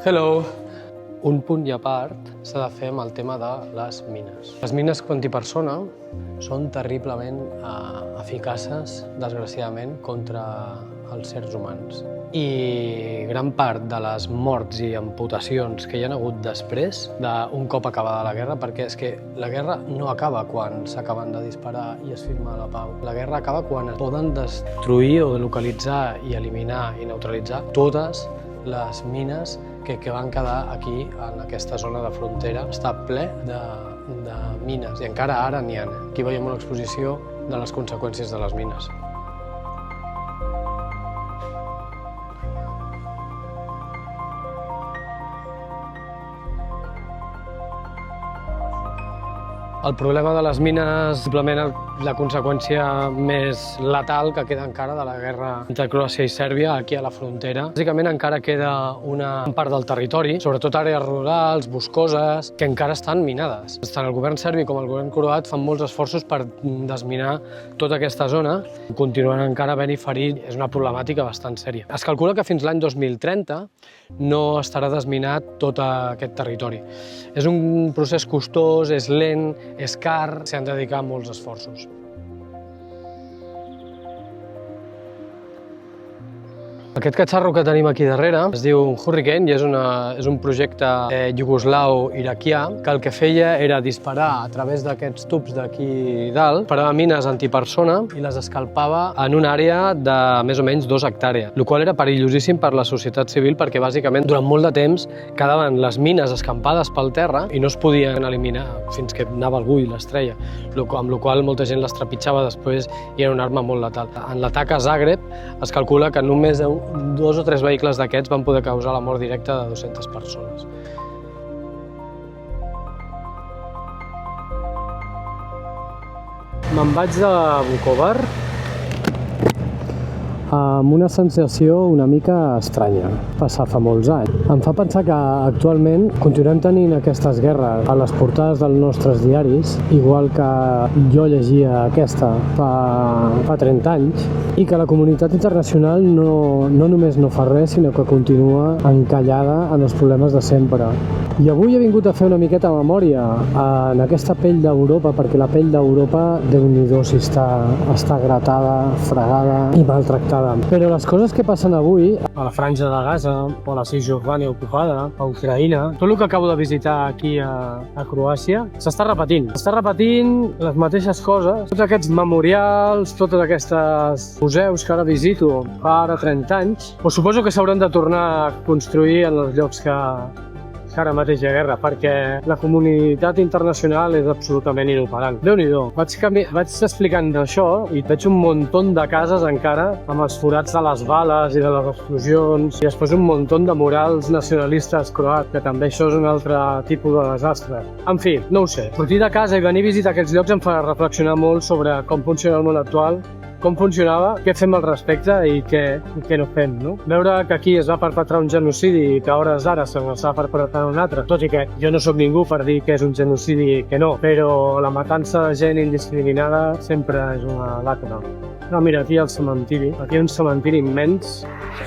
Hello. Un punt i a part s'ha de fer amb el tema de les mines. Les mines antipersona són terriblement eficaces, desgraciadament, contra els éssers humans. I gran part de les morts i amputacions que hi ha hagut després d'un cop acabada la guerra, perquè és que la guerra no acaba quan s'acaben de disparar i es firma la pau. La guerra acaba quan es poden destruir o localitzar i eliminar i neutralitzar totes les mines que van quedar aquí, en aquesta zona de frontera. Està ple de mines i encara ara n'hi ha. Aquí veiem una exposició de les conseqüències de les mines. El problema de les mines, simplement la conseqüència més letal que queda encara de la guerra entre Croàcia i Sèrbia, aquí a la frontera. Bàsicament encara queda una part del territori, sobretot àrees rurals, boscoses, que encara estan minades. Tant el govern serbi com el govern croat fan molts esforços per desminar tota aquesta zona. Continuen encara havent-hi ferits, és una problemàtica bastant sèria. Es calcula que fins l'any 2030 no estarà desminat tot aquest territori. És un procés costós, és lent, és car, s'hi han de dedicar molts esforços. Aquest catxarro que tenim aquí darrere es diu Hurricane i és un projecte iugoslau-iraquià que el que feia era disparar a través d'aquests tubs d'aquí dalt, parava mines antipersona i les escalpava en una àrea de més o menys 2 hectàrees, el qual era perillosíssim per la societat civil perquè bàsicament durant molt de temps quedaven les mines escampades pel terra i no es podien eliminar fins que anava algú i les treia, amb la qual molta gent les trepitjava després i era una arma molt letal. En l'atac a Zagreb es calcula que només 2 o 3 vehicles d'aquests van poder causar la mort directa de 200 persones. Me'n vaig de Vukovar amb una sensació una mica estranya. Passar fa molts anys. Em fa pensar que actualment continuem tenint aquestes guerres a les portades dels nostres diaris, igual que jo llegia aquesta fa 30 anys, i que la comunitat internacional no només no fa res, sinó que continua encallada en els problemes de sempre. I avui he vingut a fer una miqueta de memòria en aquesta pell d'Europa, perquè la pell d'Europa, Déu-n'hi-do, si està gratada, fregada i maltractada. Però les coses que passen avui a la Franja de Gaza, o a la Cisjordània ocupada, a Ucraïna, tot el que acabo de visitar aquí a Croàcia, s'està repetint. S'està repetint les mateixes coses, tots aquests memorials, tots aquests museus que ara visito fa ara 30 anys, però suposo que s'hauran de tornar a construir en els llocs que ara mateix hi ha guerra, perquè la comunitat internacional és absolutament inoperant. Déu-n'hi-do. Vaig explicant d'això i veig un muntó de cases encara amb els forats de les bales i de les explosions i després un muntó de murals nacionalistes croats, que també això és un altre tipus de desastre. En fi, no ho sé. Sortir de casa i venir a visitar aquests llocs em fa reflexionar molt sobre com funciona el món actual, com funcionava, què fem al respecte i què no fem, no? Veure que aquí es va perpetrar un genocidi i que a hores d'ara se n'està perpetrant un altre, tot i que jo no sóc ningú per dir que és un genocidi i que no, però la matança de gent indiscriminada sempre és una lacra. No, mira, aquí hi ha el cementiri. Aquí hi ha un cementiri immens,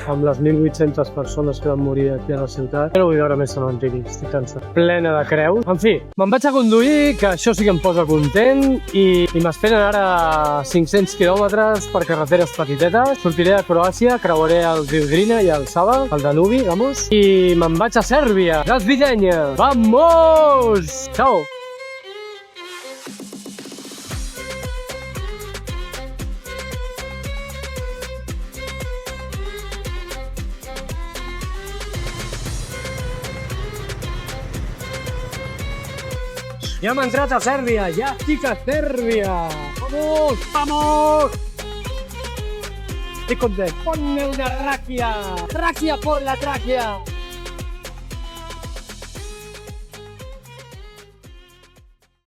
amb les 1.800 persones que van morir aquí a la ciutat. No vull veure més cementiri, estic cansat. Plena de creus. En fi, me'n vaig a conduir, que això sí que em posa content, i m'esperen ara 500 quilòmetres per carreteres petitetes. Sortiré a Croàcia, creuaré el riu Drina i el Sava, el Danubi, vamos, i me'n vaig a Sèrbia. Razvidenya! Vamos! Ciao! Ja hem entrat a Sèrbia, ja estic a Sèrbia! Vamos, vamos! Estic content. Ponme una ràquia! Ràquia por la tràquia!